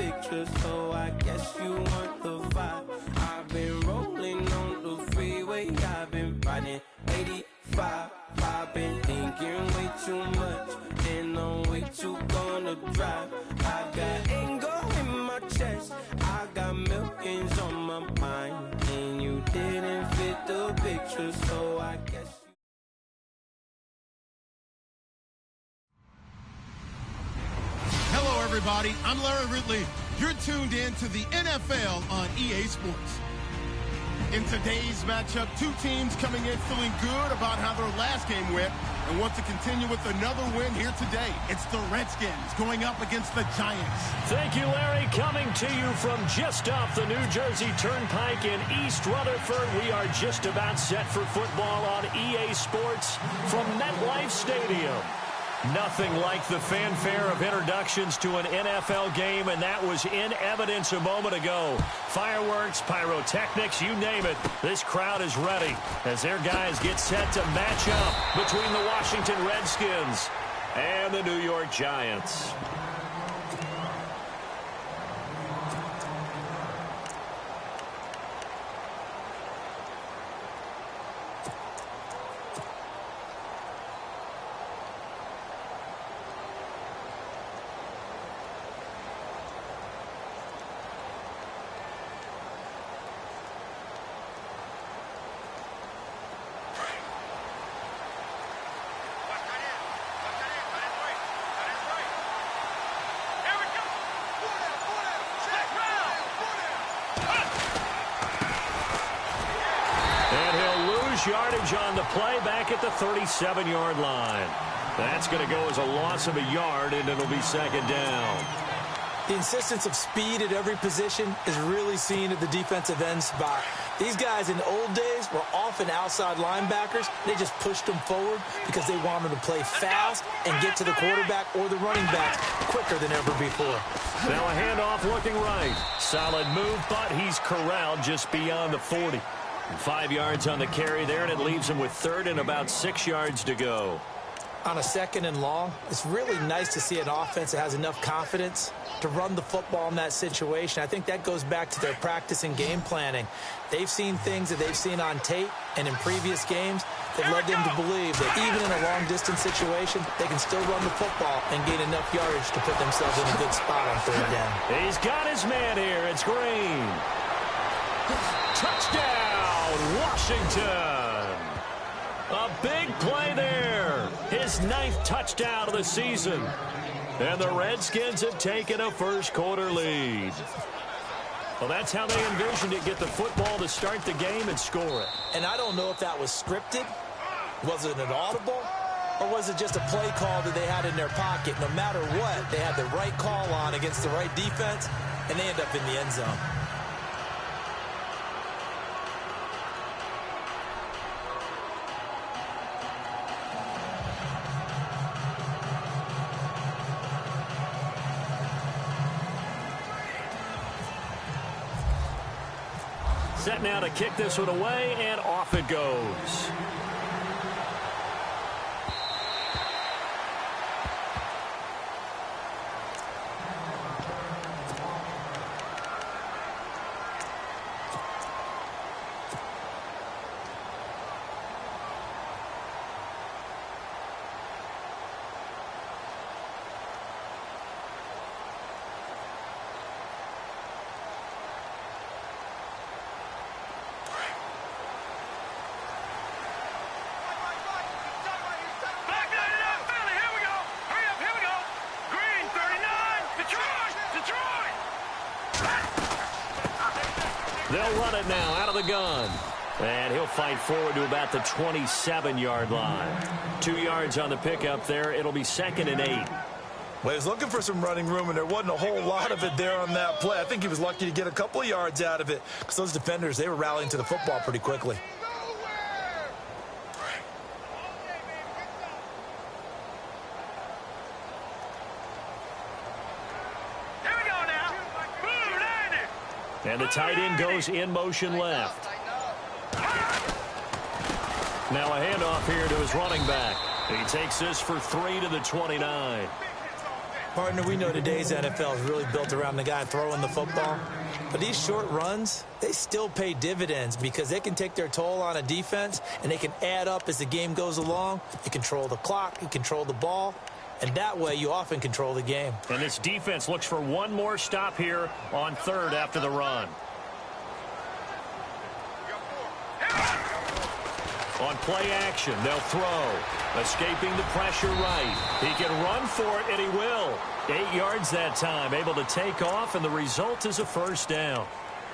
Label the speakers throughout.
Speaker 1: picture, so I guess you want the vibe. I've been rolling on the freeway, I've been riding 85. I've been thinking way too much, and I'm way too gonna drive. I got anger in my chest, I got millions on my mind, and you didn't fit the picture, so I guess you...
Speaker 2: Hello, everybody. I'm Larry Ridley. You're tuned in to the NFL on EA Sports. In today's matchup, two teams coming in feeling good about how their last game went and want to continue with another win here today. It's the Redskins going up against the Giants.
Speaker 3: Thank you, Larry. Coming to you from just off the New Jersey Turnpike in East Rutherford, we are just about set for football on EA Sports from MetLife Stadium. Nothing like the fanfare of introductions to an NFL game, and that was in evidence a moment ago. Fireworks, pyrotechnics, you name it. This crowd is ready as their guys get set to match up between the Washington Redskins and the New York Giants. Yardage on the play back at the 37-yard line. That's going to go as a loss of a yard, and it'll be second down.
Speaker 4: The insistence of speed at every position is really seen at the defensive end spot. These guys in the old days were often outside linebackers. They just pushed them forward because they wanted to play fast and get to the quarterback or the running backs quicker than ever before.
Speaker 3: Now a handoff looking right. Solid move, but he's corralled just beyond the 40. 5 yards on the carry there, and it leaves him with third and about 6 yards to go.
Speaker 4: On a second and long, it's really nice to see an offense that has enough confidence to run the football in that situation. I think that goes back to their practice and game planning. They've seen things that they've seen on tape and in previous games that led them to believe that even in a long-distance situation, they can still run the football and gain enough yardage to put themselves in a good spot on third down.
Speaker 3: He's got his man here. It's Green. Touchdown, Washington. A big play there. His 9th touchdown of the season. And the Redskins have taken a first-quarter lead. Well, that's how they envisioned it, get the football to start the game and score it.
Speaker 4: And I don't know if that was scripted. Was it an audible? Or was it just a play call that they had in their pocket? No matter what, they had the right call on against the right defense, and they end up in the end zone.
Speaker 3: Set now to kick this one away, and off it goes. They'll run it now out of the gun. And he'll fight forward to about the 27-yard line. 2 yards on the pickup there. It'll be 2nd and 8.
Speaker 4: Well, he was looking for some running room, and there wasn't a whole lot of it there on that play. I think he was lucky to get a couple of yards out of it because those defenders, they were rallying to the football pretty quickly.
Speaker 3: And the tight end goes in motion left. Now a handoff here to his running back. He takes this for 3 to the 29.
Speaker 4: Partner, we know today's NFL is really built around the guy throwing the football. But these short runs, they still pay dividends because they can take their toll on a defense, and they can add up as the game goes along. You control the clock, you control the ball, and that way you often control the game.
Speaker 3: And this defense looks for one more stop here on third after the run. On play action, they'll throw. Escaping the pressure right. He can run for it, and he will. 8 yards that time, able to take off, and the result is a first down.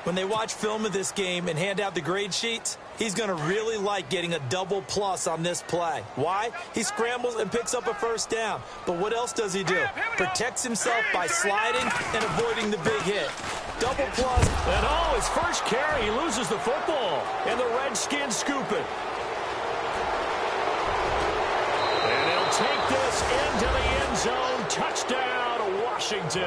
Speaker 4: When they watch film of this game and hand out the grade sheets, he's going to really like getting a double plus on this play. Why? He scrambles and picks up a first down. But what else does he do? Protects himself by sliding and avoiding the big hit. Double plus.
Speaker 3: And oh, his first carry, he loses the football. And the Redskins scoop it. And he'll take this into the end zone. Touchdown, Washington.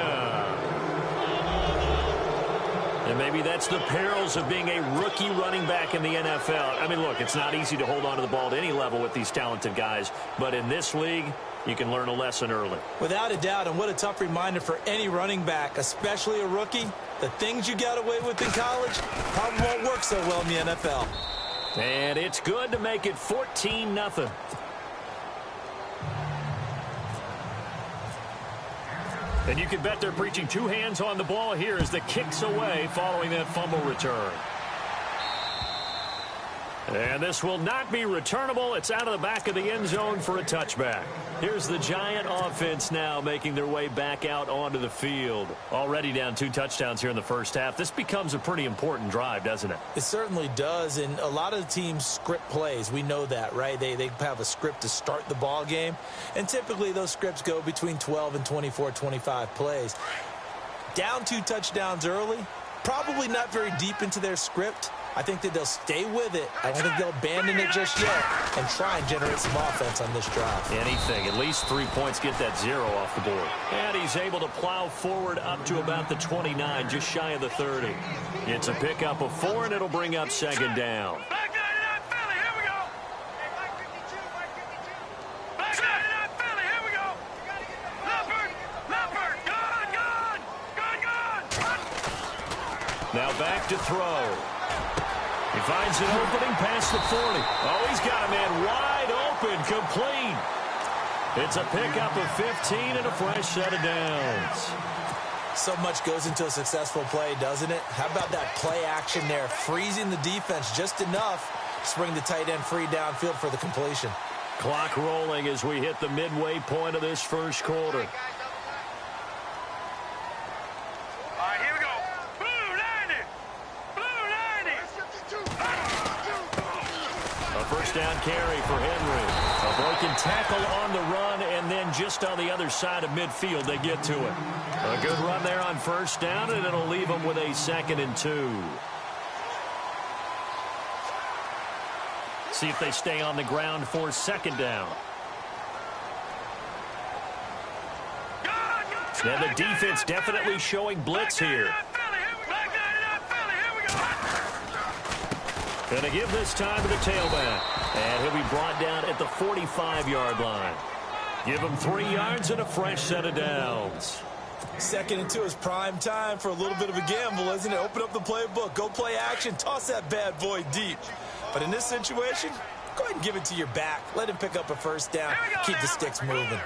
Speaker 3: And maybe that's the perils of being a rookie running back in the NFL. I mean, look, it's not easy to hold on to the ball at any level with these talented guys. But in this league, you can learn a lesson early.
Speaker 4: Without a doubt, and what a tough reminder for any running back, especially a rookie. The things you got away with in college probably won't work so well in the NFL.
Speaker 3: And it's good to make it 14-0. And you can bet they're preaching two hands on the ball here as the kick's away following that fumble return. And this will not be returnable. It's out of the back of the end zone for a touchback. Here's the Giant offense now making their way back out onto the field. Already down 2 touchdowns here in the first half. This becomes a pretty important drive, doesn't it?
Speaker 4: It certainly does, and a lot of the teams script plays. We know that, right? They have a script to start the ball game, and typically those scripts go between 12 and 24, 25 plays. Down 2 touchdowns early, probably not very deep into their script. I think that they'll stay with it. I don't think they'll abandon it just yet and try and generate some offense on this drive.
Speaker 3: Anything. At least 3 points, get that 0 off the board. And he's able to plow forward up to about the 29, just shy of the 30. It's a pickup of 4, and it'll bring up second down. Now back to throw. He finds an opening past the 40. Oh, he's got a man wide open, complete. It's a pickup of 15 and a fresh set of downs.
Speaker 4: So much goes into a successful play, doesn't it? How about that play action there, freezing the defense just enough to bring the tight end free downfield for the completion.
Speaker 3: Clock rolling as we hit the midway point of this first quarter. Down carry for Henry. A broken tackle on the run, and then just on the other side of midfield, they get to it. A good run there on first down, and it'll leave them with a 2nd and 2. See if they stay on the ground for second down. And the defense definitely showing blitz here. Going to give this time to the tailback. And he'll be brought down at the 45-yard line. Give him 3 yards and a fresh set of downs.
Speaker 4: 2nd and 2 is prime time for a little bit of a gamble, isn't it? Open up the playbook, go play action, toss that bad boy deep. But in this situation, go ahead and give it to your back. Let him pick up a first down. Keep the sticks moving.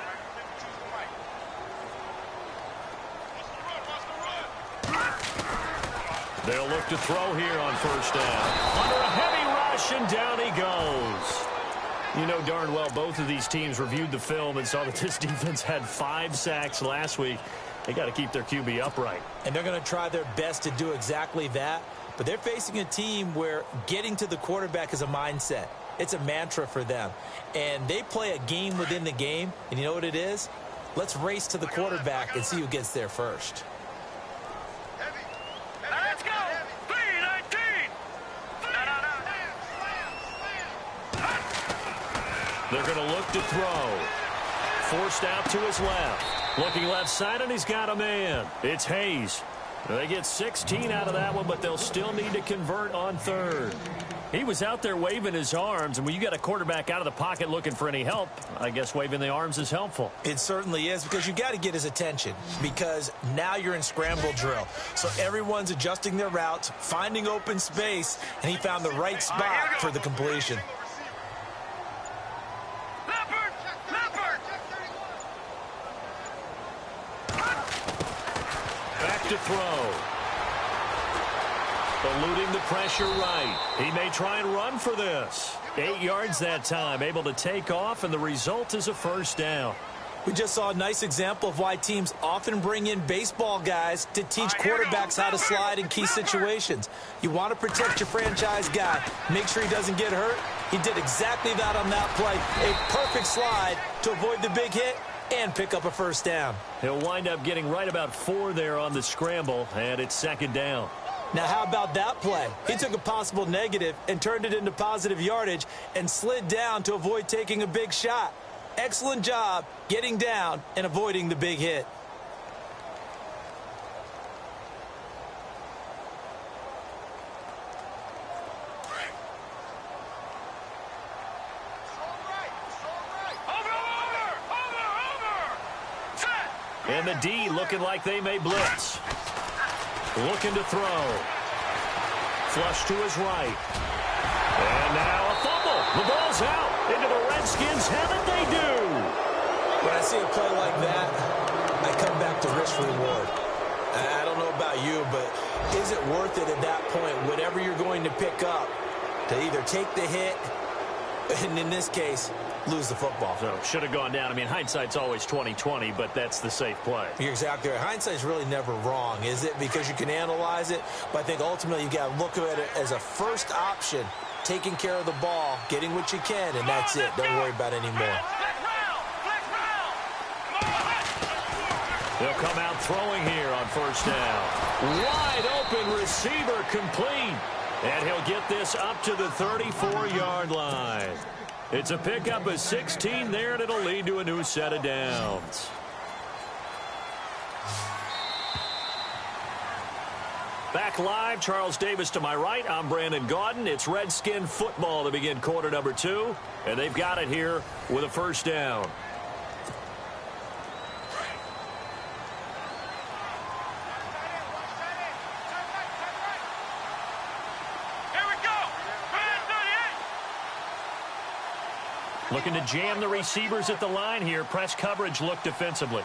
Speaker 3: They'll look to throw here on first down. Under a heavy rush, and down he goes. You know darn well both of these teams reviewed the film and saw that this defense had 5 sacks last week. They got to keep their QB upright.
Speaker 4: And they're going to try their best to do exactly that. But they're facing a team where getting to the quarterback is a mindset. It's a mantra for them. And they play a game within the game. And you know what it is? Let's race to the quarterback and see who gets there first.
Speaker 5: Let's go! 3-19!
Speaker 3: They're going to look to throw. Forced out to his left. Looking left side, and he's got a man. It's Hayes. They get 16 out of that one, but they'll still need to convert on third. He was out there waving his arms, and when you got a quarterback out of the pocket looking for any help, I guess waving the arms is helpful.
Speaker 4: It certainly is, because you got to get his attention, because now you're in scramble drill. So everyone's adjusting their routes, finding open space, and he found the right spot for the completion.
Speaker 3: Back to throw. Eluding the pressure right. He may try and run for this. 8 yards that time, able to take off, and the result is a first down.
Speaker 4: We just saw a nice example of why teams often bring in baseball guys to teach quarterbacks how to slide in key situations. You want to protect your franchise guy. Make sure he doesn't get hurt. He did exactly that on that play. A perfect slide to avoid the big hit and pick up a first down.
Speaker 3: He'll wind up getting right about 4 there on the scramble, and it's second down.
Speaker 4: Now, how about that play? He took a possible negative and turned it into positive yardage and slid down to avoid taking a big shot. Excellent job getting down and avoiding the big hit.
Speaker 3: And the D looking like they may blitz. Looking to throw. Flush to his right. And now a fumble. The ball's out. Into the Redskins have it. They do.
Speaker 4: When I see a play like that, I come back to risk reward. I don't know about you, but is it worth it at that point, whatever you're going to pick up, to either take the hit, and in this case, lose the football?
Speaker 3: So should have gone down. I mean, hindsight's always 20/20, but that's the safe play.
Speaker 4: You're exactly right. Hindsight's really never wrong, is it? Because you can analyze it, but I think ultimately you got to look at it as a first option, taking care of the ball, getting what you can, and that's it. Don't worry about any more.
Speaker 3: They'll come out throwing here on first down. Wide open receiver complete. And he'll get this up to the 34-yard line. It's a pickup of 16 there, and it'll lead to a new set of downs. Back live, Charles Davis to my right. I'm Brandon Gaudin. It's Redskin football to begin quarter number 2, and they've got it here with a first down. Looking to jam the receivers at the line here. Press coverage look defensively.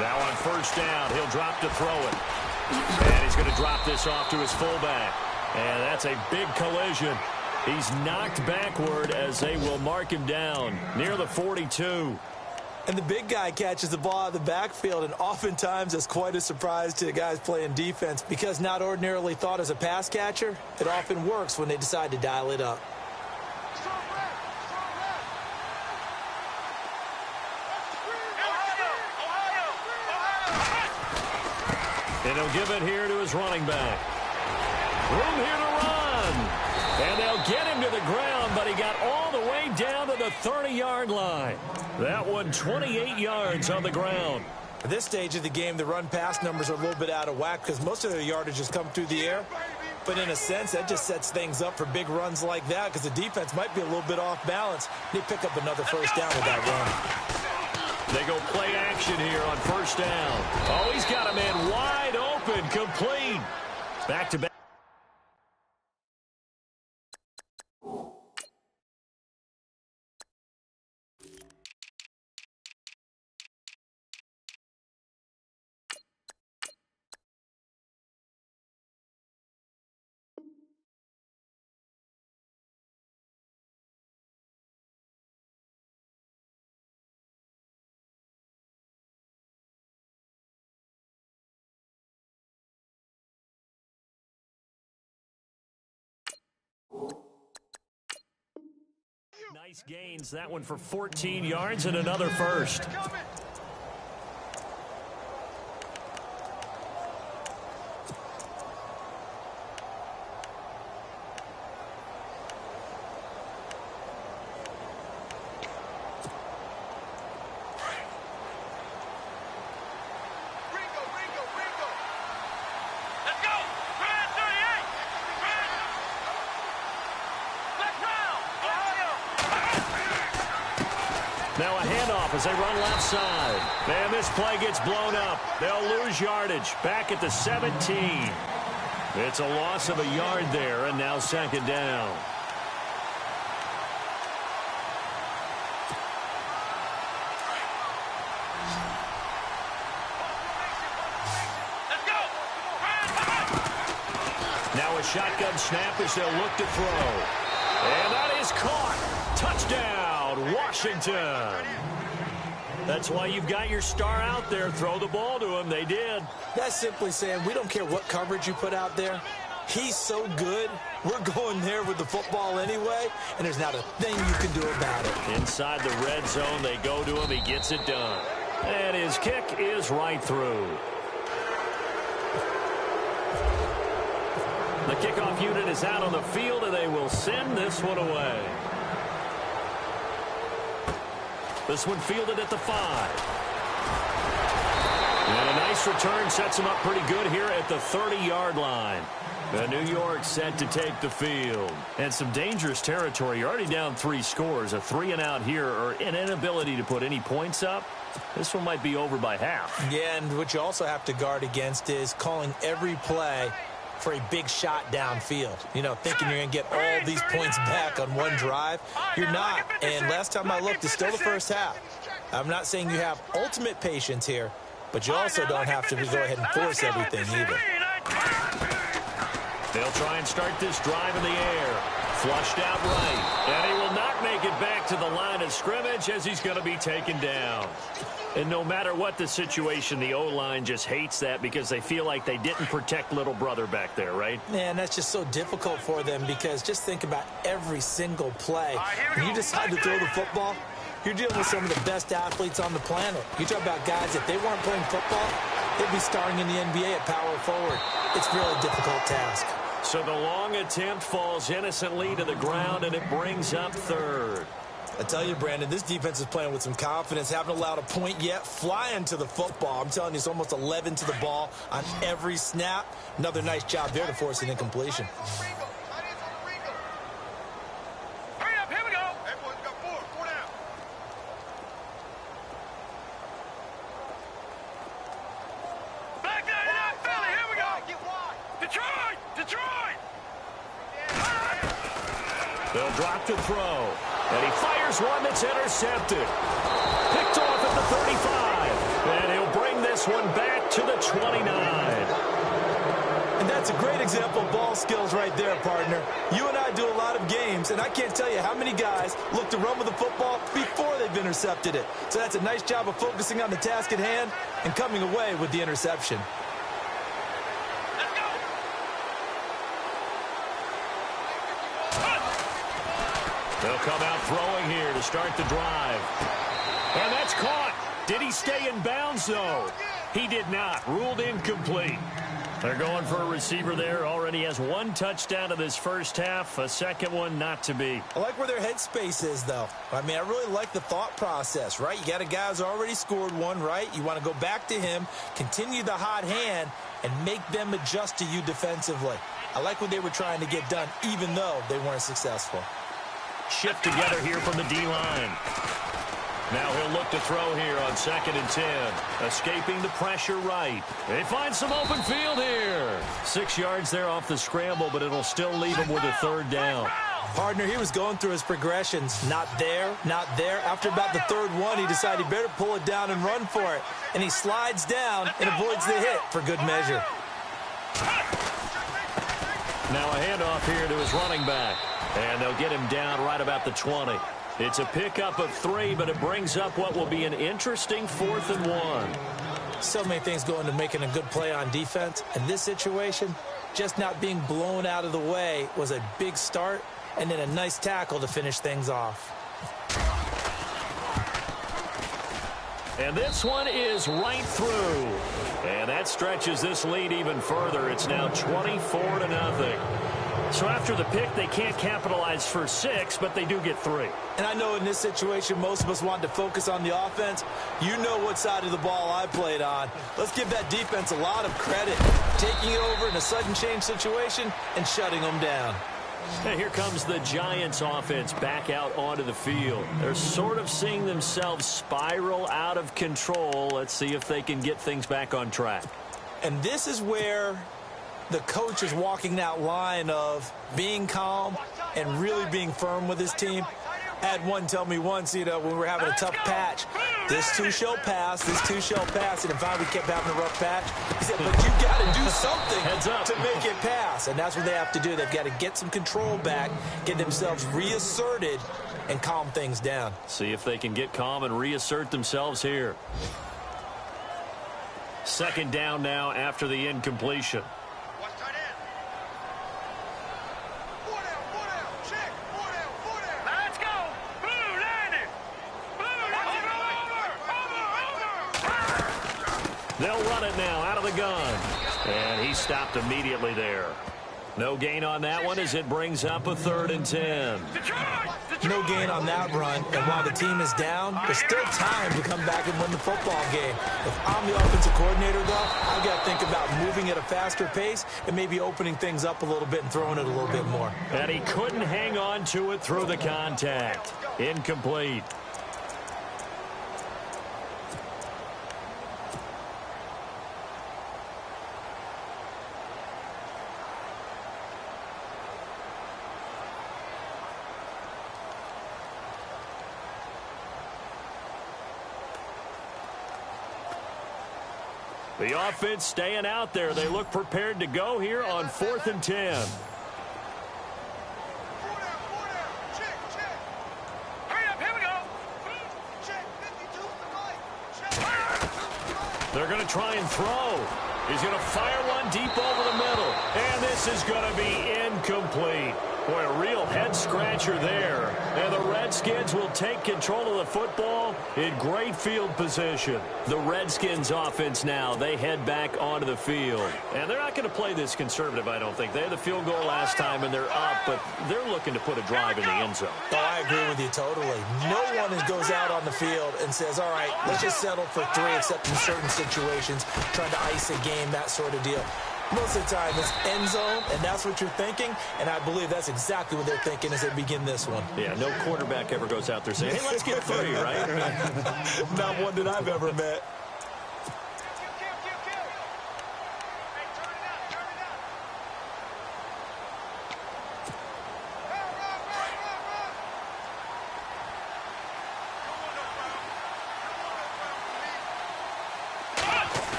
Speaker 3: Now on first down, he'll drop to throw it. And he's going to drop this off to his fullback. And that's a big collision. He's knocked backward as they will mark him down near the 42.
Speaker 4: And the big guy catches the ball out of the backfield, and oftentimes it's quite a surprise to the guys playing defense because not ordinarily thought as a pass catcher, it often works when they decide to dial it up.
Speaker 3: And he'll give it here to his running back. Room here to run. And they'll get him to the ground, but he got all the way down to the 30-yard line. That one 28 yards on the ground.
Speaker 4: At this stage of the game, the run-pass numbers are a little bit out of whack because most of their yardage has come through the air. But in a sense, that just sets things up for big runs like that because the defense might be a little bit off balance. They pick up another first down with that run.
Speaker 3: They go play action here on first down. Oh, he's got a man wide open, complete. Back-to-back. Nice gains, that one for 14 yards and another first. Now a handoff as they run left side. And this play gets blown up. They'll lose yardage back at the 17. It's a loss of a yard there, and now second down. Now a shotgun snap as they'll look to throw. And that is caught. Touchdown, Washington. That's why you've got your star out there. Throw the ball to him. They did.
Speaker 4: That's simply saying we don't care what coverage you put out there. He's so good. We're going there with the football anyway, and there's not a thing you can do about it.
Speaker 3: Inside the red zone, they go to him. He gets it done. And his kick is right through. The kickoff unit is out on the field, and they will send this one away. This one fielded at the 5. And a nice return sets him up pretty good here at the 30-yard line. The New York set to take the field. And some dangerous territory. You're already down 3 scores. A 3-and-out here, or an inability to put any points up. This one might be over by half.
Speaker 4: Yeah, and what you also have to guard against is calling every play for a big shot downfield. You know, thinking you're going to get all these points back on one drive. You're not. And last time I looked, it's still the first half. I'm not saying you have ultimate patience here, but you also don't have to go ahead and force everything either.
Speaker 3: They'll try and start this drive in the air. Flushed out right. And he will not make it back to the line of scrimmage as he's going to be taken down. And no matter what the situation, the O-line just hates that because they feel like they didn't protect little brother back there, right?
Speaker 4: Man, that's just so difficult for them because just think about every single play. When you decide to throw the football, you're dealing with some of the best athletes on the planet. You talk about guys, if they weren't playing football, they'd be starring in the NBA at power forward. It's a really difficult task.
Speaker 3: So the long attempt falls innocently to the ground, and it brings up third.
Speaker 4: I tell you, Brandon, this defense is playing with some confidence. Haven't allowed a point yet. Flying to the football. I'm telling you, it's almost 11 to the ball on every snap. Another nice job there to force an incompletion.
Speaker 5: Hurry up, here we go. Hey, boys, we got 4 down. Back there, yeah, Philly, here we go. Get wide. Detroit.
Speaker 3: They'll drop to throw. And he fires one that's intercepted. Picked off at the 35. And he'll bring this one back to the 29.
Speaker 4: And that's a great example of ball skills right there, partner. You and I do a lot of games, and I can't tell you how many guys look to run with the football before they've intercepted it. So that's a nice job of focusing on the task at hand and coming away with the interception.
Speaker 3: They'll come out throwing here to start the drive. And that's caught. Did he stay in bounds, though? He did not. Ruled incomplete. They're going for a receiver there. Already has 1 touchdown in this first half. A second one not to be.
Speaker 4: I like where their headspace is, though. I mean, I really like the thought process, right? You got a guy who's already scored one, right? You want to go back to him, continue the hot hand, and make them adjust to you defensively. I like what they were trying to get done, even though they weren't successful.
Speaker 3: Shift together here from the D-line. Now he'll look to throw here on 2nd and 10. Escaping the pressure right. They find some open field here. 6 yards there off the scramble, but it'll still leave him with a 3rd down.
Speaker 4: Partner, he was going through his progressions. Not there, not there. After about the 3rd one, he decided he better pull it down and run for it. And he slides down and avoids the hit for good measure.
Speaker 3: Now a handoff here to his running back. And they'll get him down right about the 20. It's a pickup of 3, but it brings up what will be an interesting 4th and 1.
Speaker 4: So many things go into making a good play on defense. In this situation, just not being blown out of the way was a big start, and then a nice tackle to finish things off.
Speaker 3: And this one is right through. And that stretches this lead even further. It's now 24-0. So after the pick, they can't capitalize for 6, but they do get 3.
Speaker 4: And I know in this situation, most of us want to focus on the offense. You know what side of the ball I played on. Let's give that defense a lot of credit. Taking it over in a sudden change situation and shutting them down.
Speaker 3: And here comes the Giants offense back out onto the field. They're sort of seeing themselves spiral out of control. Let's see if they can get things back on track.
Speaker 4: And this is where the coach is walking that line of being calm and really being firm with his team. I had one tell me once, when we were having a tough patch, this too shall pass, this too shall pass. And finally we kept having a rough patch. He said, but you got to do something to make it pass. And that's what they have to do. They've got to get some control back, get themselves reasserted, and calm things down.
Speaker 3: See if they can get calm and reassert themselves here. Second down now after the incompletion. They'll run it now out of the gun. And he stopped immediately there. No gain on that one as it brings up a 3rd and 10.
Speaker 4: No gain on that run. And while the team is down, there's still time to come back and win the football game. If I'm the offensive coordinator, though, I've got to think about moving at a faster pace and maybe opening things up a little bit and throwing it a little bit more.
Speaker 3: And he couldn't hang on to it through the contact. Incomplete. The offense staying out there. They look prepared to go here on 4th and 10. They're going to try and throw. He's going to fire one deep over the middle. And this is going to be incomplete. Boy, a real head-scratcher there. And the Redskins will take control of the football in great field position. The Redskins offense now, they head back onto the field. And they're not going to play this conservative, I don't think. They had the field goal last time, and they're up, but they're looking to put a drive in the end zone.
Speaker 4: Oh, I agree with you totally. No one goes out on the field and says, all right, let's just settle for 3, except in certain situations, trying to ice a game, that sort of deal. Most of the time, it's end zone, and that's what you're thinking, and I believe that's exactly what they're thinking as they begin this one.
Speaker 3: Yeah, no quarterback ever goes out there saying, hey, let's get 3, right?
Speaker 4: Not one that I've ever met.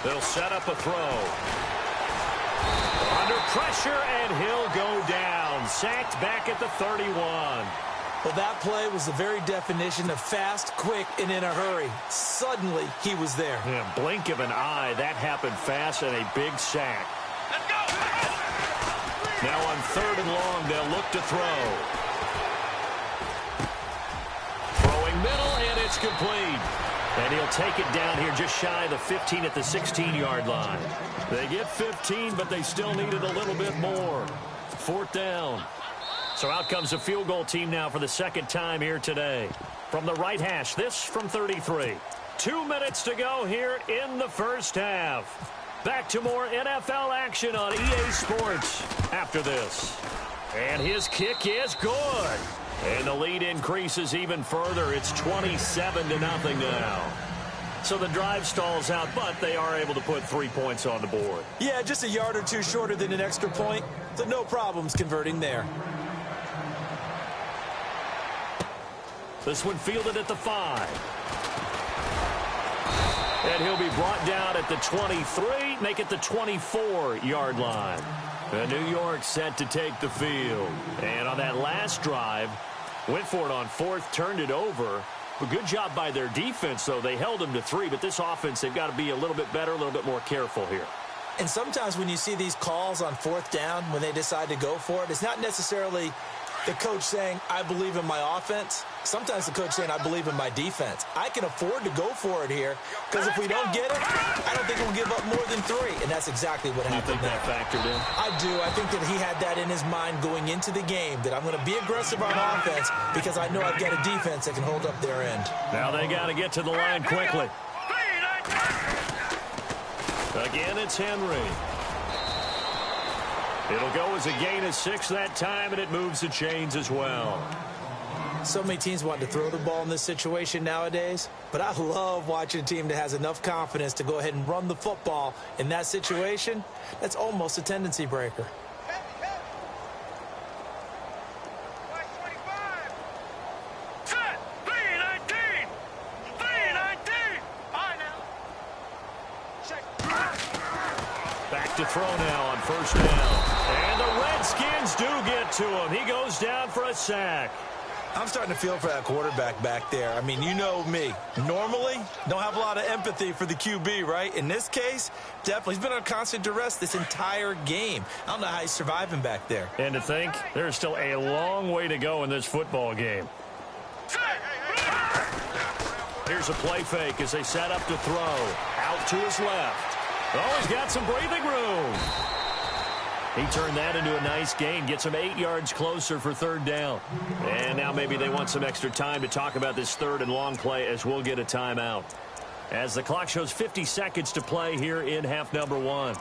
Speaker 3: They'll set up a throw. Under pressure, and he'll go down. Sacked back at the 31.
Speaker 4: Well, that play was the very definition of fast, quick, and in a hurry. Suddenly, he was there.
Speaker 3: Yeah, blink of an eye. That happened fast and a big sack.
Speaker 5: Let's go!
Speaker 3: Now on 3rd and long, they'll look to throw. Throwing middle, and it's complete. And he'll take it down here just shy of the 15 at the 16-yard line. They get 15, but they still needed a little bit more. 4th down. So out comes the field goal team now for the 2nd time here today. From the right hash, this from 33. 2 minutes to go here in the first half. Back to more NFL action on EA Sports after this. And his kick is good. And the lead increases even further. It's 27-0 now. So the drive stalls out, but they are able to put 3 points on the board.
Speaker 4: Yeah, just a yard or two shorter than an extra point. So no problems converting there.
Speaker 3: This one fielded at the 5. And he'll be brought down at the 23, make it the 24-yard line. And New York set to take the field. And on that last drive, went for it on 4th, turned it over. But good job by their defense, though. They held them to 3, but this offense, they've got to be a little bit better, a little bit more careful here.
Speaker 4: And sometimes when you see these calls on 4th down, when they decide to go for it, it's not necessarily the coach saying, I believe in my offense. Sometimes the coach saying, I believe in my defense. I can afford to go for it here, because if we don't get it, I don't think we'll give up more than 3. And that's exactly what happened there.
Speaker 3: You think that factored in?
Speaker 4: I do. I think that he had that in his mind going into the game, that I'm going to be aggressive on offense because I know I've got a defense that can hold up their end.
Speaker 3: Now they got to get to the line quickly. Again, it's Henry. It'll go as a gain of 6 that time, and it moves the chains as well.
Speaker 4: So many teams want to throw the ball in this situation nowadays, but I love watching a team that has enough confidence to go ahead and run the football. In that situation, that's almost a tendency breaker.
Speaker 5: Set! 3-19! 3-19! Fine now.
Speaker 3: Back to throw now on first down. And the Redskins do get to him. He goes down for a sack.
Speaker 4: I'm starting to feel for that quarterback back there. I mean, you know me. Normally, don't have a lot of empathy for the QB, right? In this case, definitely. He's been under constant duress this entire game. I don't know how he's surviving back there.
Speaker 3: And to think, there's still a long way to go in this football game. Here's a play fake as they set up to throw. Out to his left. Oh, he's got some breathing room. He turned that into a nice gain, gets him 8 yards closer for third down. And now maybe they want some extra time to talk about this third and long play as we'll get a timeout. As the clock shows 50 seconds to play here in half number 1.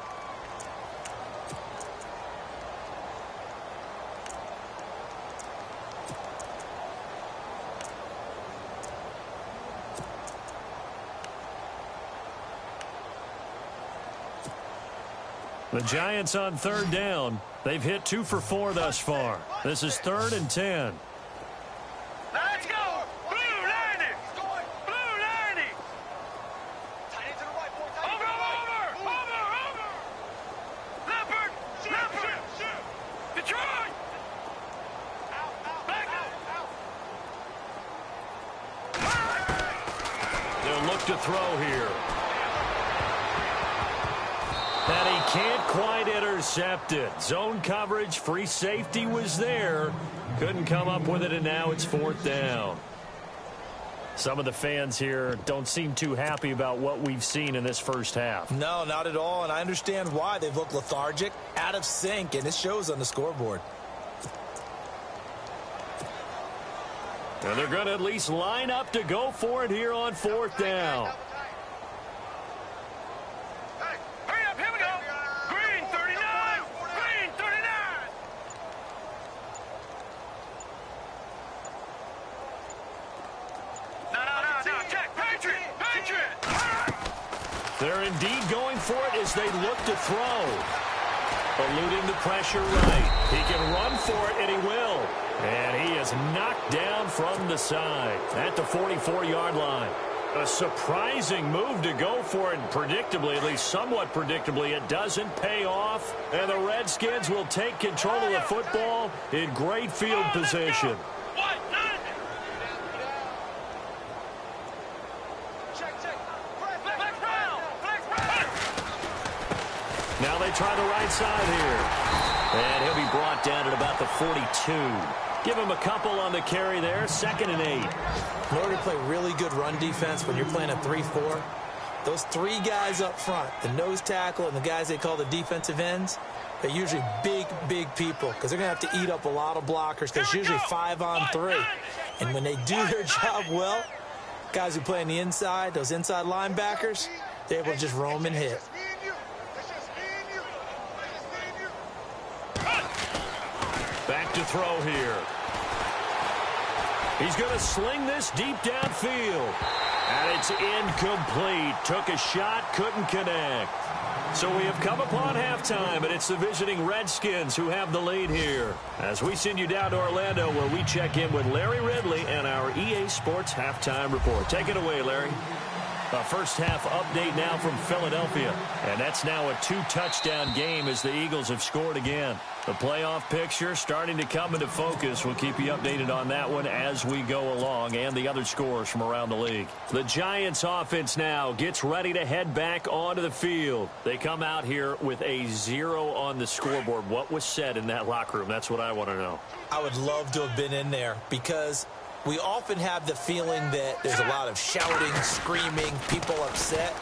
Speaker 3: The Giants on third down. They've hit 2 for 4 thus far. This is 3rd and 10.
Speaker 5: Let's go! Blue 90! Blue 90! Over! Leopard! Detroit! Back out!
Speaker 3: They'll look to throw here. And he can't quite intercept it. Zone coverage, free safety was there. Couldn't come up with it, and now it's 4th down. Some of the fans here don't seem too happy about what we've seen in this first half.
Speaker 4: No, not at all, and I understand why. They've looked lethargic, out of sync, and it shows on the scoreboard.
Speaker 3: And they're going to at least line up to go for it here on 4th down. They're indeed going for it as they look to throw. Eluding the pressure right. He can run for it, and he will. And he is knocked down from the side at the 44-yard line. A surprising move to go for it, and predictably, at least somewhat predictably, it doesn't pay off. And the Redskins will take control of the football in great field position. Now they try the right side here. And he'll be brought down at about the 42. Give him a couple on the carry there. 2nd and 8.
Speaker 4: In order to play really good run defense when you're playing a 3-4, those 3 guys up front, the nose tackle and the guys they call the defensive ends, they're usually big people because they're going to have to eat up a lot of blockers because it's usually 5-on-3. And when they do their job well, guys who play on the inside, those inside linebackers, they're able to just roam and hit.
Speaker 3: Back to throw here. He's going to sling this deep downfield. And it's incomplete. Took a shot, couldn't connect. So we have come upon halftime, and it's the visiting Redskins who have the lead here. As we send you down to Orlando, where we check in with Larry Ridley and our EA Sports Halftime Report. Take it away, Larry. A first half update now from Philadelphia. And that's now a 2-touchdown game as the Eagles have scored again. The playoff picture starting to come into focus. We'll keep you updated on that one as we go along and the other scores from around the league. The Giants offense now gets ready to head back onto the field. They come out here with a 0 on the scoreboard. What was said in that locker room? That's what I want to know.
Speaker 4: I would love to have been in there because we often have the feeling that there's a lot of shouting, screaming, people upset.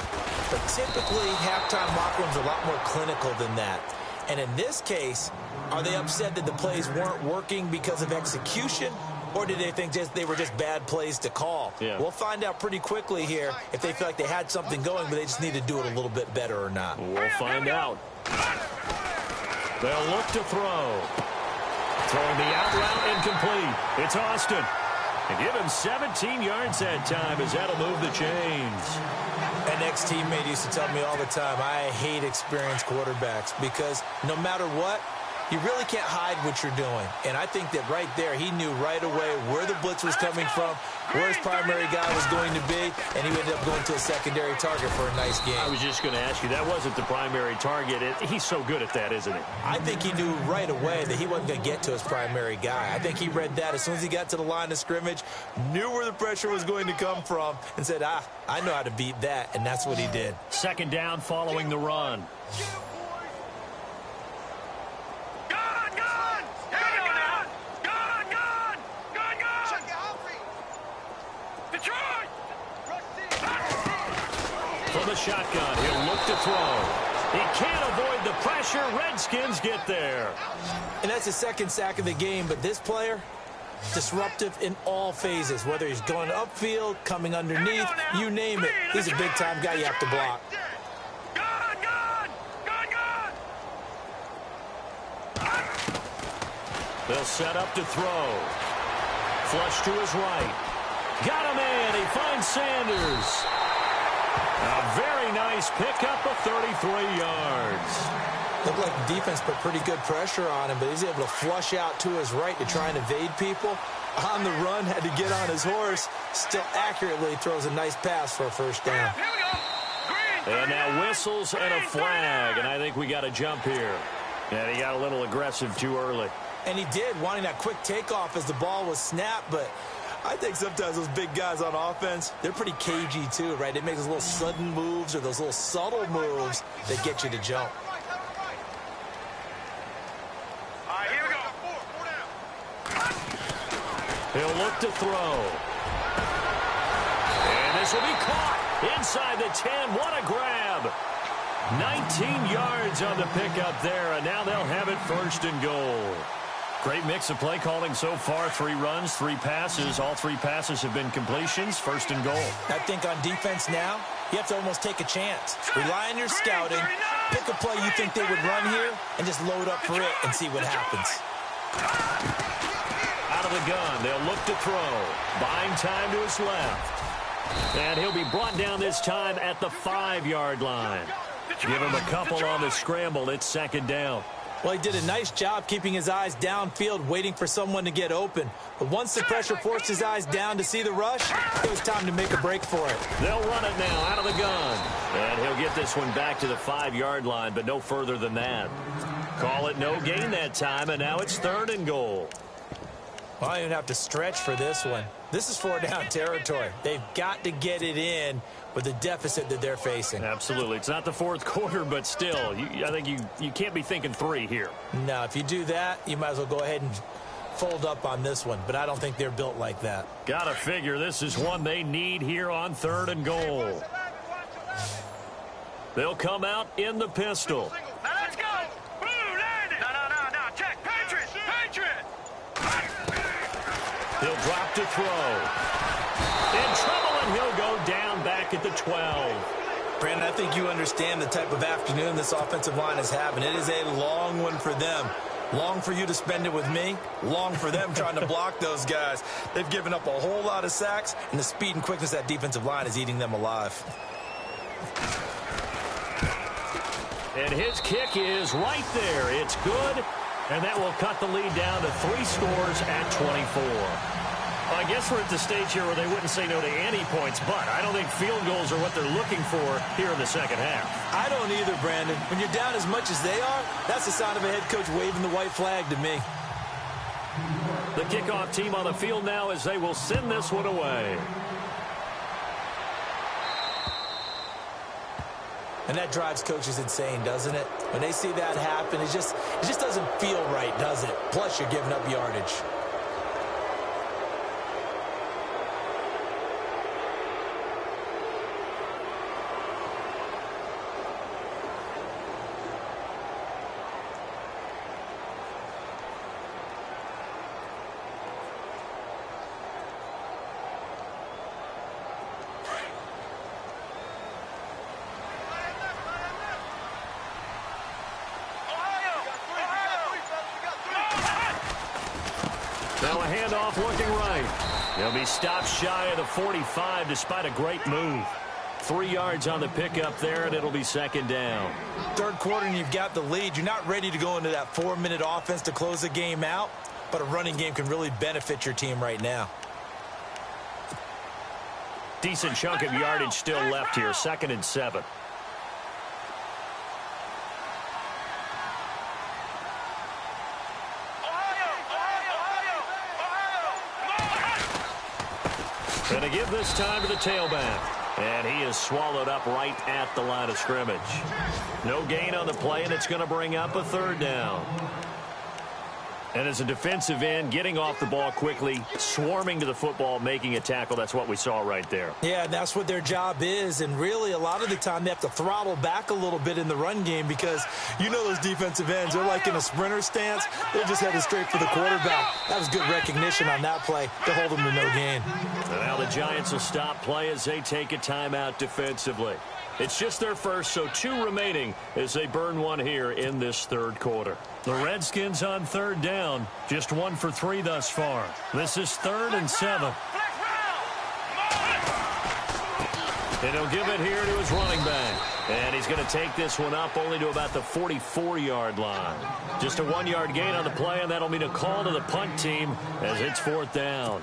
Speaker 4: But typically, halftime locker rooms are a lot more clinical than that. And in this case, are they upset that the plays weren't working because of execution? Or did they think they were just bad plays to call?
Speaker 3: Yeah.
Speaker 4: We'll find out pretty quickly here if they feel like they had something going, but they just need to do it a little bit better or not.
Speaker 3: We'll find out. They'll look to throw. Throwing the out route incomplete. It's Austin. And give him 17 yards that time as that'll move the chains.
Speaker 4: An ex-teammate used to tell me all the time, I hate experienced quarterbacks because no matter what, you really can't hide what you're doing. And I think that right there, he knew right away where the blitz was coming from, where his primary guy was going to be, and he ended up going to a secondary target for a nice game.
Speaker 3: I was just going to ask you, that wasn't the primary target. He's so good at that, isn't he?
Speaker 4: I think he knew right away that he wasn't going to get to his primary guy. I think he read that as soon as he got to the line of scrimmage, knew where the pressure was going to come from, and said, I know how to beat that, and that's what he did.
Speaker 3: Second down following the run. From the shotgun, he'll look to throw. He can't avoid the pressure. Redskins get there.
Speaker 4: And that's his second sack of the game, but this player, disruptive in all phases, whether he's going upfield, coming underneath, you name it. He's a big-time guy you have to block.
Speaker 3: They'll set up to throw. Flush to his right. Got him in. He finds Sanders. A very nice pickup of 33 yards.
Speaker 4: Looked like the defense put pretty good pressure on him, but he's able to flush out to his right to try and evade people. On the run, had to get on his horse. Still accurately throws a nice pass for a first down.
Speaker 3: And now whistles and a flag, and I think we got a jump here. And he got a little aggressive too early.
Speaker 4: And he did, wanting that quick takeoff as the ball was snapped, but I think sometimes those big guys on offense, they're pretty cagey too, right? They make those little sudden moves or those little subtle moves that get you to jump.
Speaker 5: All right, here we go.
Speaker 3: He'll look to throw. And this will be caught inside the 10. What a grab. 19 yards on the pickup there, and now they'll have it first and goal. Great mix of play calling so far. 3 runs, 3 passes. All 3 passes have been completions. First and goal.
Speaker 4: I think on defense now, you have to almost take a chance. Rely on your scouting. Pick a play you think they would run here and just load up for it and see what happens.
Speaker 3: Out of the gun, they'll look to throw. Buying time to his left. And he'll be brought down this time at the 5-yard line. Give him a couple on the scramble. It's second down.
Speaker 4: Well, he did a nice job keeping his eyes downfield, waiting for someone to get open. But once the pressure forced his eyes down to see the rush, it was time to make a break for it.
Speaker 3: They'll run it now out of the gun. And he'll get this one back to the 5-yard line, but no further than that. Call it no gain that time, and now it's third and goal.
Speaker 4: Well, I don't even have to stretch for this one. This is 4-down territory. They've got to get it in with the deficit that they're facing.
Speaker 3: Absolutely. It's not the fourth quarter, but still, I think you can't be thinking 3 here.
Speaker 4: No, if you do that, you might as well go ahead and fold up on this one, but I don't think they're built like that.
Speaker 3: Gotta figure this is one they need here on third and goal. They'll come out in the pistol.
Speaker 5: Now let's go. Blue, landed. No. Check. Patriot.
Speaker 3: He'll drop to throw. In trouble, and he'll go down back at the 12.
Speaker 4: Brandon, I think you understand the type of afternoon this offensive line is having. It is a long one for them. Long for you to spend it with me. Long for them trying to block those guys. They've given up a whole lot of sacks, and the speed and quickness of that defensive line is eating them alive.
Speaker 3: And his kick is right there. It's good, and that will cut the lead down to 3 scores at 24. I guess we're at the stage here where they wouldn't say no to any points, but I don't think field goals are what they're looking for here in the second half.
Speaker 4: I don't either, Brandon. When you're down as much as they are, that's the sign of a head coach waving the white flag to me.
Speaker 3: The kickoff team on the field now as they will send this one away.
Speaker 4: And that drives coaches insane, doesn't it? When they see that happen, it just doesn't feel right, does it? Plus, you're giving up yardage.
Speaker 3: send off looking right. He'll be stopped shy of the 45 despite a great move. 3 yards on the pickup there, and it'll be second down.
Speaker 4: Third quarter, and you've got the lead. You're not ready to go into that 4-minute offense to close the game out, but a running game can really benefit your team right now.
Speaker 3: Decent chunk of yardage still left here, 2nd and 7. Going to give this time to the tailback. And he is swallowed up right at the line of scrimmage. No gain on the play, and it's going to bring up a 3rd down. And as a defensive end, getting off the ball quickly, swarming to the football, making a tackle, that's what we saw right there.
Speaker 4: Yeah, and that's what their job is. And really, a lot of the time, they have to throttle back a little bit in the run game because you know those defensive ends, they're like in a sprinter stance. They're just headed straight for the quarterback. That was good recognition on that play to hold them to no gain.
Speaker 3: And now the Giants will stop play as they take a timeout defensively. It's just their first, so 2 remaining as they burn one here in this 3rd quarter. The Redskins on 3rd down, just 1 for 3 thus far. This is 3rd and 7. And he'll give it here to his running back. And he's going to take this one up only to about the 44-yard line. Just a 1-yard gain on the play, and that'll mean a call to the punt team as it's 4th down.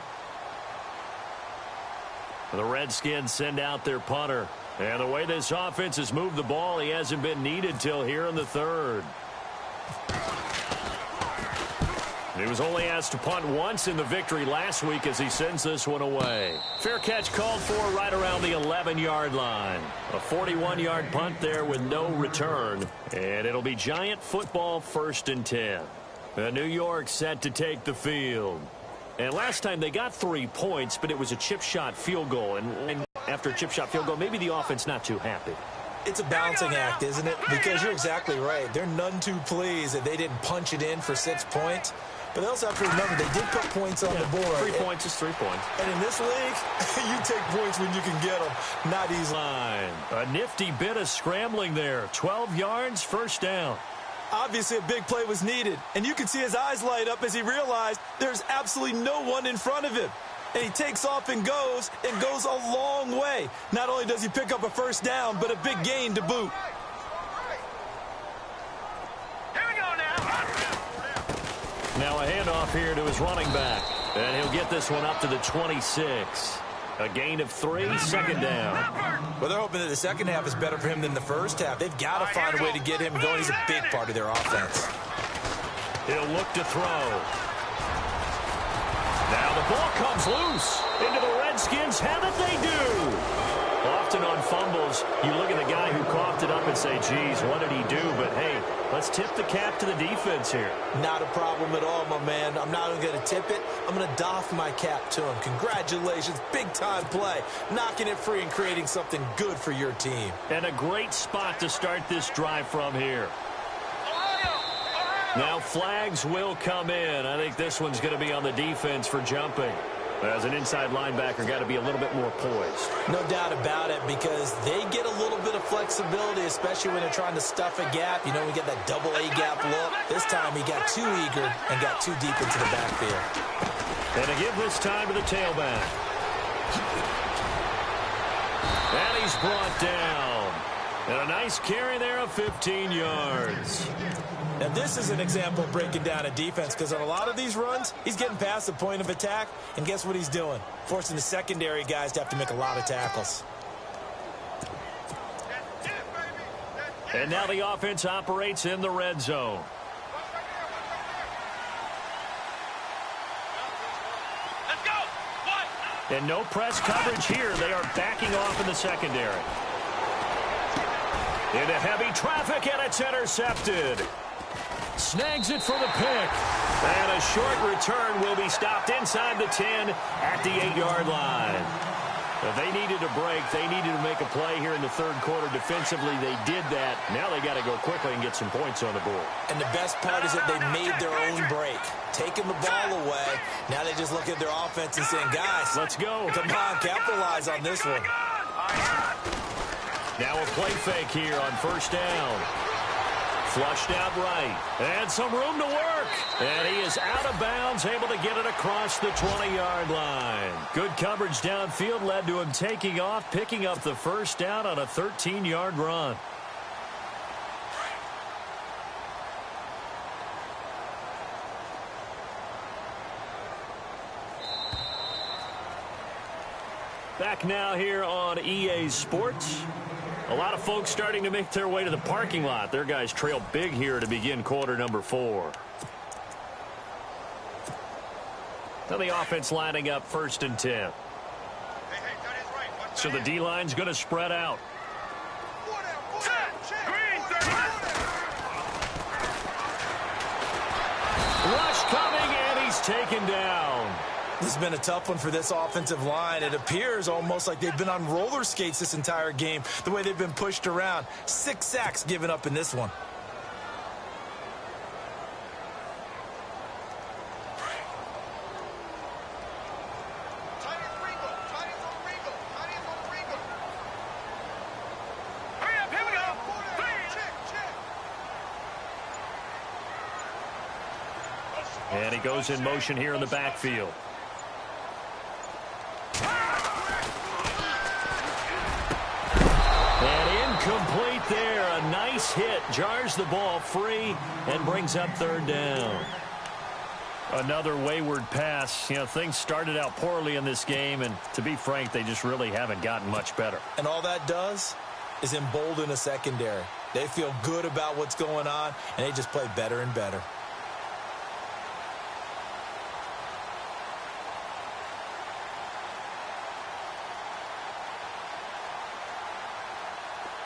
Speaker 3: The Redskins send out their punter. And the way this offense has moved the ball, he hasn't been needed till here in the 3rd. He was only asked to punt once in the victory last week as he sends this one away. Fair catch called for right around the 11-yard line. A 41-yard punt there with no return. And it'll be Giant football 1st and 10. New York set to take the field. And last time they got 3 points, but it was a chip shot field goal. And after a chip shot field goal, maybe the offense not too happy.
Speaker 4: It's a balancing act, isn't it? Because you're exactly right. They're none too pleased that they didn't punch it in for 6 points. But they also have to remember they did put points on the board.
Speaker 3: 3 points is 3 points.
Speaker 4: And in this league, you take points when you can get them. Not easy.
Speaker 3: A nifty bit of scrambling there. 12 yards, 1st down.
Speaker 4: Obviously, a big play was needed. And you can see his eyes light up as he realized there's absolutely no one in front of him. And he takes off and goes a long way. Not only does he pick up a 1st down, but a big gain to boot.
Speaker 5: Here we go now.
Speaker 3: Now a handoff here to his running back. And he'll get this one up to the 26. A gain of 3, 2nd down.
Speaker 4: Well, they're hoping that the second half is better for him than the first half. They've got to find a way to get him going. He's a big part of their offense.
Speaker 3: He'll look to throw. Now the ball comes loose. Into the Redskins. Have it they do. Often on fumbles, you look at the guy who coughed it up and say, geez, what did he do? But, hey, let's tip the cap to the defense here.
Speaker 4: Not a problem at all, my man. I'm not even going to tip it. I'm going to doff my cap to him. Congratulations. Big-time play. Knocking it free and creating something good for your team.
Speaker 3: And a great spot to start this drive from here. Now flags will come in. I think this one's going to be on the defense for jumping. As an inside linebacker, got to be a little bit more poised.
Speaker 4: No doubt about it, because they get a little bit of flexibility, especially when they're trying to stuff a gap. You know, we get that double A gap look. This time he got too eager and got too deep into the backfield.
Speaker 3: And to give this time to the tailback. And he's brought down. And a nice carry there of 15 yards.
Speaker 4: Now, this is an example of breaking down a defense, because on a lot of these runs, he's getting past the point of attack, and guess what he's doing? Forcing the secondary guys to have to make a lot of tackles.
Speaker 3: And now the offense operates in the red zone.
Speaker 5: Let's go.
Speaker 3: And no press coverage here. They are backing off in the secondary. Into heavy traffic, and it's intercepted. Snags it for the pick. And a short return will be stopped inside the 10 at the 8-yard line. If they needed a break, they needed to make a play here in the third quarter. Defensively, they did that. Now they got to go quickly and get some points on the board.
Speaker 4: And the best part is that they made their own break. Taking the ball away. Now they just look at their offense and saying, guys,
Speaker 3: let's go.
Speaker 4: Come on, capitalize on this one.
Speaker 3: Now a play fake here on first down. Flushed out right. And some room to work. And he is out of bounds, able to get it across the 20-yard line. Good coverage downfield led to him taking off, picking up the first down on a 13-yard run. Back now here on EA Sports. A lot of folks starting to make their way to the parking lot. Their guys trail big here to begin quarter number 4. Now the offense lining up 1st and 10. So the D-line's going to spread out. Rush coming, and he's taken down.
Speaker 4: This has been a tough one for this offensive line. It appears almost like they've been on roller skates this entire game, the way they've been pushed around. 6 sacks given up in this one.
Speaker 3: And he goes in motion here in the backfield. Complete there. A nice hit. Jars the ball free and brings up 3rd down. Another wayward pass. You know, things started out poorly in this game, and to be frank, they just really haven't gotten much better.
Speaker 4: And all that does is embolden a secondary. They feel good about what's going on, and they just play better and better.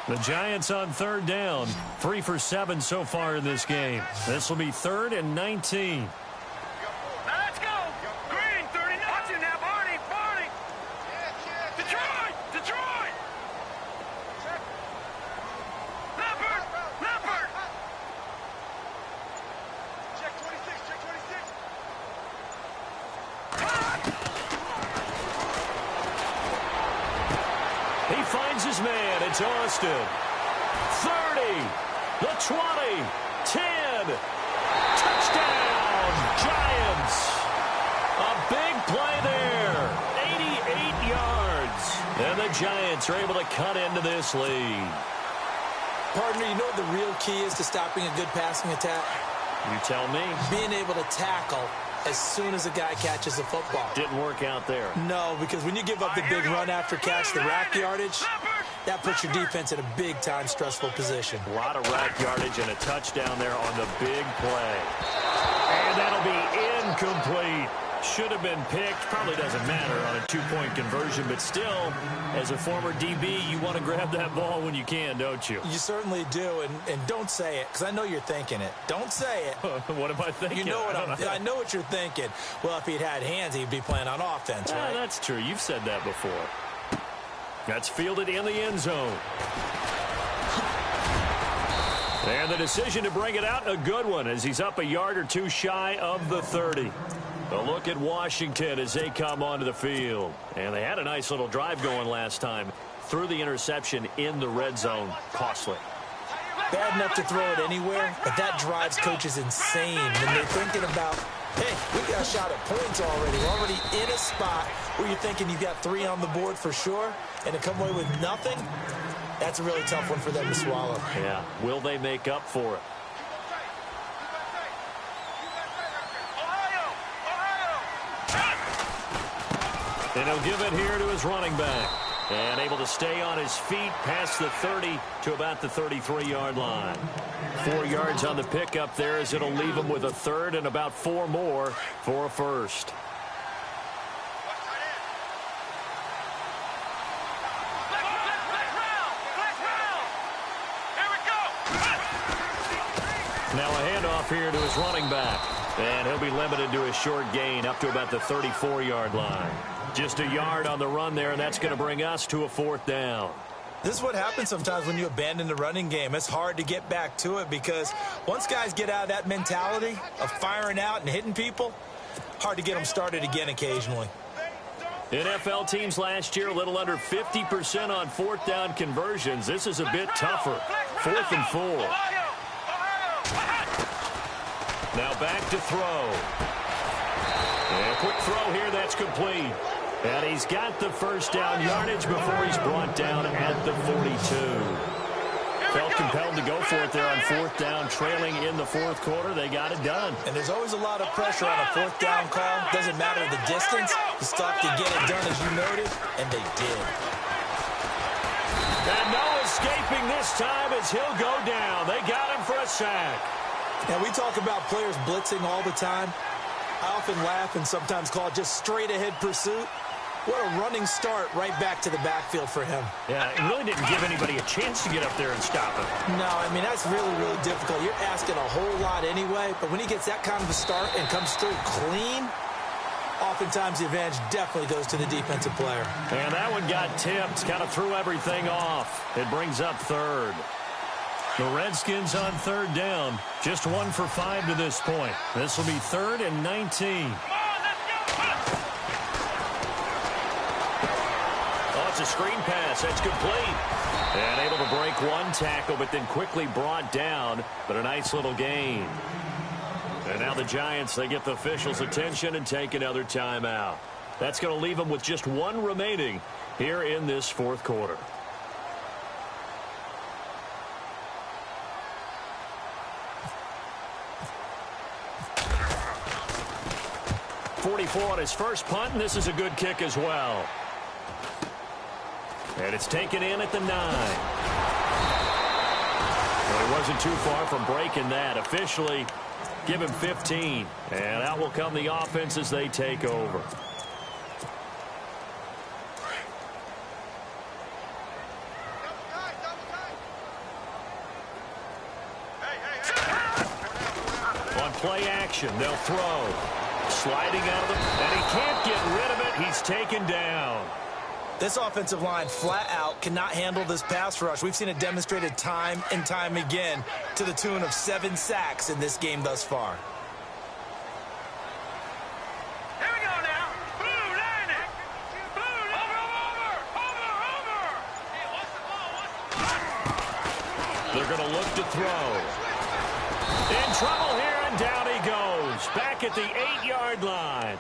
Speaker 3: The Giants on 3rd down. 3 for 7 so far in this game. This will be 3rd and 19.
Speaker 5: Let's go. Green, 30. Watch it now, Barney. Barney. Detroit. Detroit. Leopard. Leopard. Check 26. Check 26.
Speaker 3: He finds his man. It's Austin. 30. The 20. 10. Touchdown, Giants. A big play there. 88 yards. And the Giants are able to cut into this lead.
Speaker 4: Partner, you know what the real key is to stopping a good passing attack?
Speaker 3: You tell me.
Speaker 4: Being able to tackle as soon as a guy catches the football.
Speaker 3: Didn't work out there.
Speaker 4: No, because when you give up the big run after catch, the rack yardage, that puts your defense in a big-time stressful position.
Speaker 3: A lot of rack yardage and a touchdown there on the big play. And that'll be incomplete. Should have been picked. Probably doesn't matter on a 2-point conversion, but still, as a former DB, you want to grab that ball when you can, don't you?
Speaker 4: You certainly do, and don't say it, because I know you're thinking it. Don't say it.
Speaker 3: What am I thinking?
Speaker 4: You know what I know what you're thinking. Well, if he'd had hands, he'd be playing on offense, right?
Speaker 3: That's true. You've said that before. That's fielded in the end zone. And the decision to bring it out, a good one, as he's up a yard or two shy of the 30. A look at Washington as they come onto the field. And they had a nice little drive going last time. Threw the interception in the red zone. Costly.
Speaker 4: Bad enough to throw it anywhere, but that drives coaches insane when they're thinking about, hey, we got a shot at points already. We're already in a spot where you're thinking you've got 3 on the board for sure, and to come away with nothing, that's a really tough one for them to swallow.
Speaker 3: Yeah. Will they make up for it? And he'll give it here to his running back. And able to stay on his feet past the 30 to about the 33-yard line. 4 yards on the pickup there as it'll leave him with a 3rd and about 4 more for a first. Now a handoff here to his running back. And he'll be limited to a short gain up to about the 34-yard line. Just a yard on the run there, and that's going to bring us to a 4th down.
Speaker 4: This is what happens sometimes when you abandon the running game. It's hard to get back to it because once guys get out of that mentality of firing out and hitting people, hard to get them started again occasionally.
Speaker 3: NFL teams last year a little under 50% on 4th down conversions. This is a bit tougher. 4th and 4. Now back to throw. And a quick throw here, that's complete. And he's got the first down yardage before he's brought down at the 42. Felt compelled to go for it there on fourth down, trailing in the fourth quarter. They got it done.
Speaker 4: And there's always a lot of pressure on a fourth down call. Doesn't matter the distance. You stop to get it done, as you noted, and they did.
Speaker 3: And no escaping this time as he'll go down. They got him for a sack.
Speaker 4: And we talk about players blitzing all the time. I often laugh and sometimes call it just straight-ahead pursuit. What a running start right back to the backfield for him.
Speaker 3: Yeah, it really didn't give anybody a chance to get up there and stop him.
Speaker 4: No, I mean, that's really, really difficult. You're asking a whole lot anyway, but when he gets that kind of a start and comes through clean, oftentimes the advantage definitely goes to the defensive player.
Speaker 3: And that one got tipped, kind of threw everything off. It brings up third. The Redskins on third down, just 1 for 5 to this point. This will be 3rd and 19. It's a screen pass. That's complete. And able to break one tackle, but then quickly brought down. But a nice little gain. And now the Giants, they get the officials' attention and take another timeout. That's going to leave them with just 1 remaining here in this fourth quarter. .44 on his first punt, and this is a good kick as well. And it's taken in at the 9. Well, he wasn't too far from breaking that. Officially, give him 15. And out will come the offense as they take over. On play action, they'll throw. Sliding out of the... And he can't get rid of it. He's taken down.
Speaker 4: This offensive line flat out cannot handle this pass rush. We've seen it demonstrated time and time again to the tune of 7 sacks in this game thus far.
Speaker 5: Here we go now. Blue landing. Blue over. Hey, what's the ball?
Speaker 3: They're going to look to throw. In trouble here, and down he goes. Back at the 8-yard line.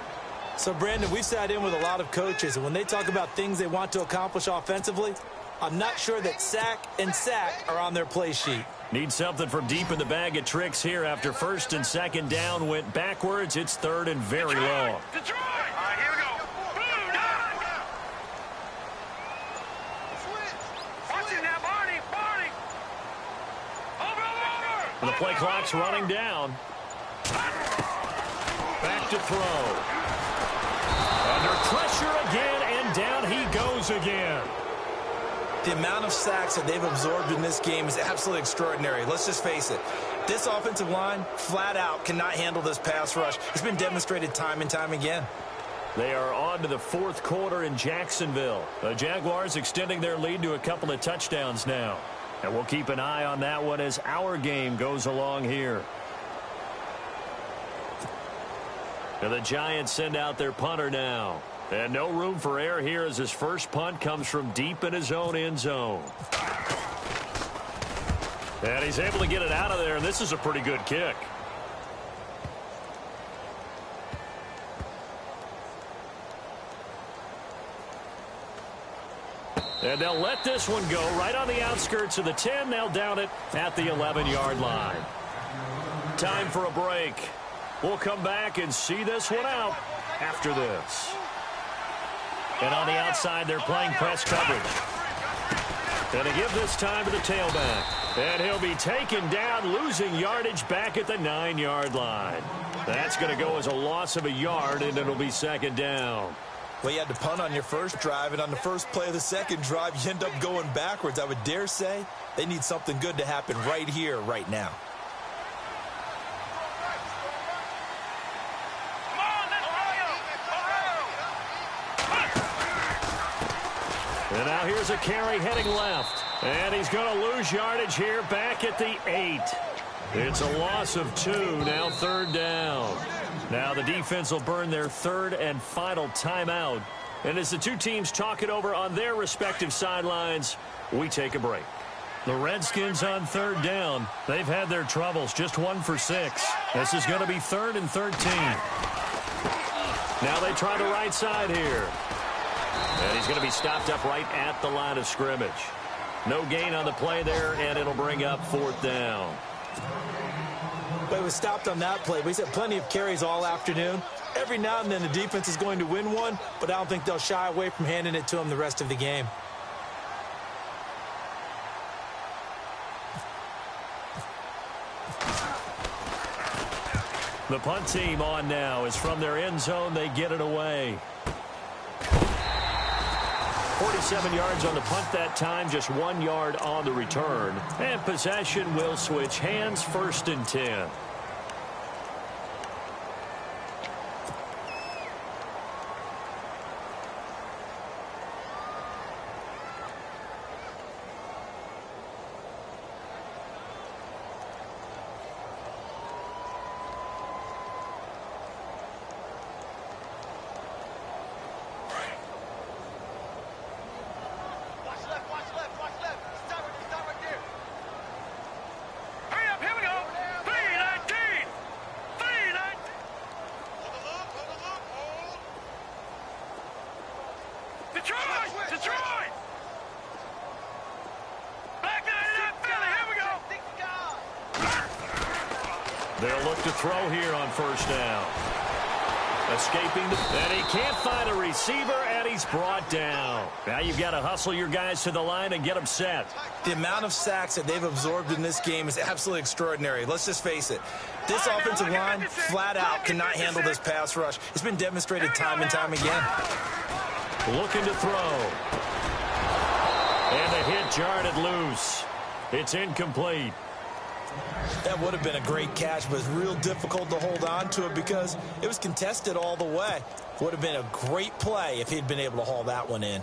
Speaker 4: So, Brandon, we've sat in with a lot of coaches, and when they talk about things they want to accomplish offensively, I'm not sure that sack and sack are on their play sheet.
Speaker 3: Need something from deep in the bag of tricks here after first and second down went backwards. It's 3rd and very long.
Speaker 5: Detroit! All right, here we go. Blue, down. Watch it now, Barney. Over.
Speaker 3: The play clock's running down. Back to throw. Under pressure again, and down he goes again.
Speaker 4: The amount of sacks that they've absorbed in this game is absolutely extraordinary. Let's just face it. This offensive line, flat out, cannot handle this pass rush. It's been demonstrated time and time again.
Speaker 3: They are on to the fourth quarter in Jacksonville. The Jaguars extending their lead to a couple of touchdowns now. And we'll keep an eye on that one as our game goes along here. And the Giants send out their punter now. And no room for error here as his first punt comes from deep in his own end zone. And he's able to get it out of there, and this is a pretty good kick. And they'll let this one go right on the outskirts of the 10. They'll down it at the 11-yard line. Time for a break. We'll come back and see this one out after this. And on the outside, they're playing press coverage. And to give this time to the tailback. And he'll be taken down, losing yardage back at the 9-yard line. That's going to go as a loss of a yard, and it'll be second down.
Speaker 4: Well, you had to punt on your first drive, and on the first play of the second drive, you end up going backwards. I would dare say they need something good to happen right here, right now.
Speaker 3: And now here's a carry heading left. And he's going to lose yardage here back at the 8. It's a loss of 2, now third down. Now the defense will burn their third and final timeout. And as the two teams talk it over on their respective sidelines, we take a break. The Redskins on third down. They've had their troubles, just 1 for 6. This is going to be 3rd and 13. Now they try the right side here. And he's going to be stopped up right at the line of scrimmage. No gain on the play there, and it'll bring up 4th down.
Speaker 4: But he was stopped on that play. But he's had plenty of carries all afternoon. Every now and then the defense is going to win one, but I don't think they'll shy away from handing it to him the rest of the game.
Speaker 3: The punt team on now is from their end zone. They get it away. 47 yards on the punt that time, just 1 yard on the return. And possession will switch hands, 1st and 10. They'll look to throw here on 1st down. Escaping, and he can't find a receiver, and he's brought down. Now you've got to hustle your guys to the line and get them set.
Speaker 4: The amount of sacks that they've absorbed in this game is absolutely extraordinary. Let's just face it. This offensive line, flat out, cannot handle this pass rush. It's been demonstrated time and time again.
Speaker 3: Looking to throw. And the hit jarred it loose. It's incomplete.
Speaker 4: That would have been a great catch, but it's real difficult to hold on to it because it was contested all the way. Would have been a great play if he'd been able to haul that one in.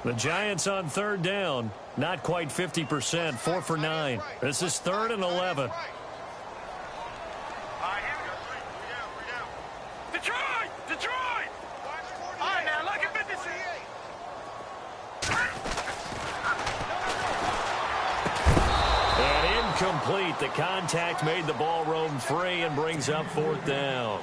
Speaker 3: The Giants on 3rd down, not quite 50%, 4 for 9. This is 3rd and 11.
Speaker 5: Detroit! All right, now, look at 56.
Speaker 3: Complete. The contact made the ball roam free and brings up 4th down.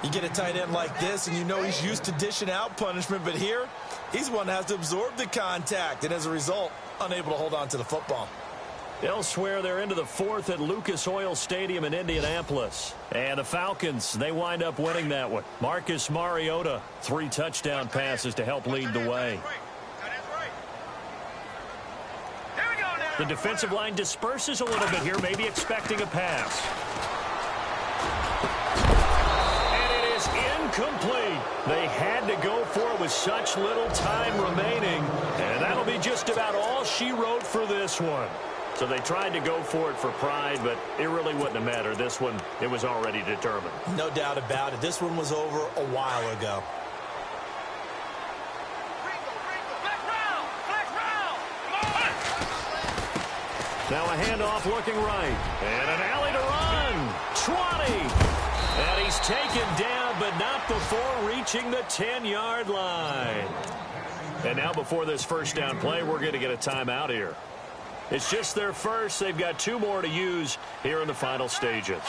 Speaker 4: You get a tight end like this, and you know he's used to dishing out punishment, but here, he's one that has to absorb the contact, and as a result, unable to hold on to the football.
Speaker 3: Elsewhere, they're into the 4th at Lucas Oil Stadium in Indianapolis. And the Falcons, they wind up winning that one. Marcus Mariota, 3 touchdown passes to help lead the way. The defensive line disperses a little bit here, maybe expecting a pass. And it is incomplete. They had to go for it with such little time remaining. And that'll be just about all she wrote for this one. So they tried to go for it for pride, but it really wouldn't have mattered. This one, it was already determined.
Speaker 4: No doubt about it. This one was over a while ago.
Speaker 3: Now a handoff looking right. And an alley to run. 20. And he's taken down, but not before reaching the 10-yard line. And now before this 1st down play, we're going to get a timeout here. It's just their first. They've got 2 more to use here in the final stages.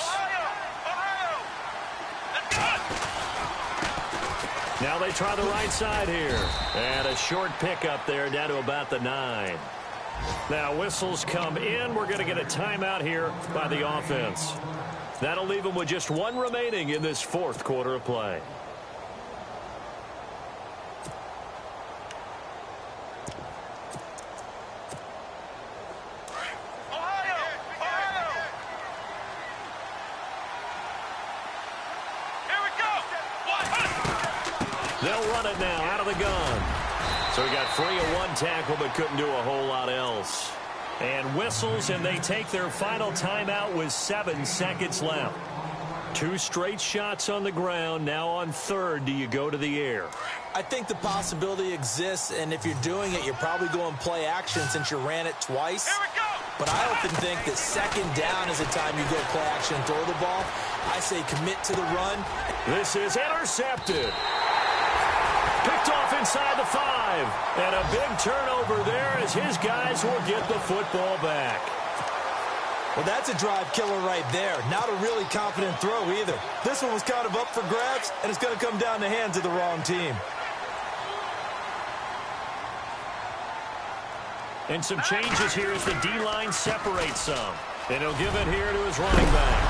Speaker 3: Now they try the right side here. And a short pickup there down to about the 9. Now whistles come in. We're going to get a timeout here by the offense. That'll leave them with just 1 remaining in this 4th quarter of play. They'll run it now out of the gun. So he got free of 1 tackle but couldn't do a whole lot else. And whistles, and they take their final timeout with 7 seconds left. 2 straight shots on the ground. Now on 3rd, do you go to the air?
Speaker 4: I think the possibility exists, and if you're doing it, you're probably going play action since you ran it twice. But I often think that 2nd down is the time you go play action and throw the ball. I say commit to the run.
Speaker 3: This is intercepted. Picked off inside the 5. And a big turnover there as his guys will get the football back.
Speaker 4: Well, that's a drive killer right there. Not a really confident throw either. This one was kind of up for grabs, and it's going to come down the hands of the wrong team.
Speaker 3: And some changes here as the D-line separates some. And he'll give it here to his running back.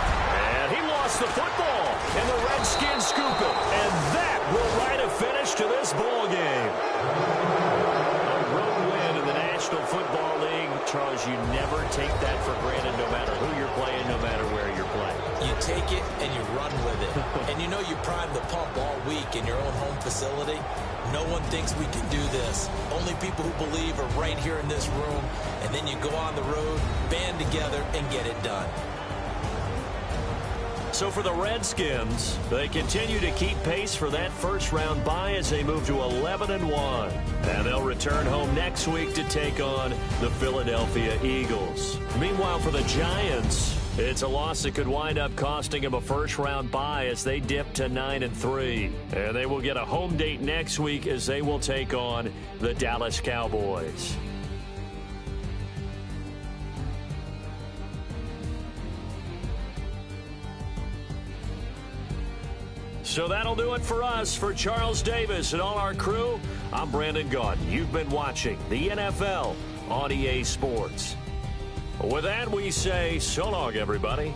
Speaker 3: And he lost the football. And the Redskins scoop it. And that will write a finish to this ball game. A road win in the National Football League. Charles, you never take that for granted no matter who you're playing, no matter where you're playing.
Speaker 4: You take it and you run with it. And you know you prime the pump all week in your own home facility. No one thinks we can do this. Only people who believe are right here in this room. And then you go on the road, band together, and get it done.
Speaker 3: So for the Redskins, they continue to keep pace for that first-round bye as they move to 11-1. And they'll return home next week to take on the Philadelphia Eagles. Meanwhile, for the Giants, it's a loss that could wind up costing them a first-round bye as they dip to 9-3. And they will get a home date next week as they will take on the Dallas Cowboys. So that'll do it for us. For Charles Davis and all our crew, I'm Brandon Gaudin. You've been watching the NFL on EA Sports. With that, we say so long, everybody.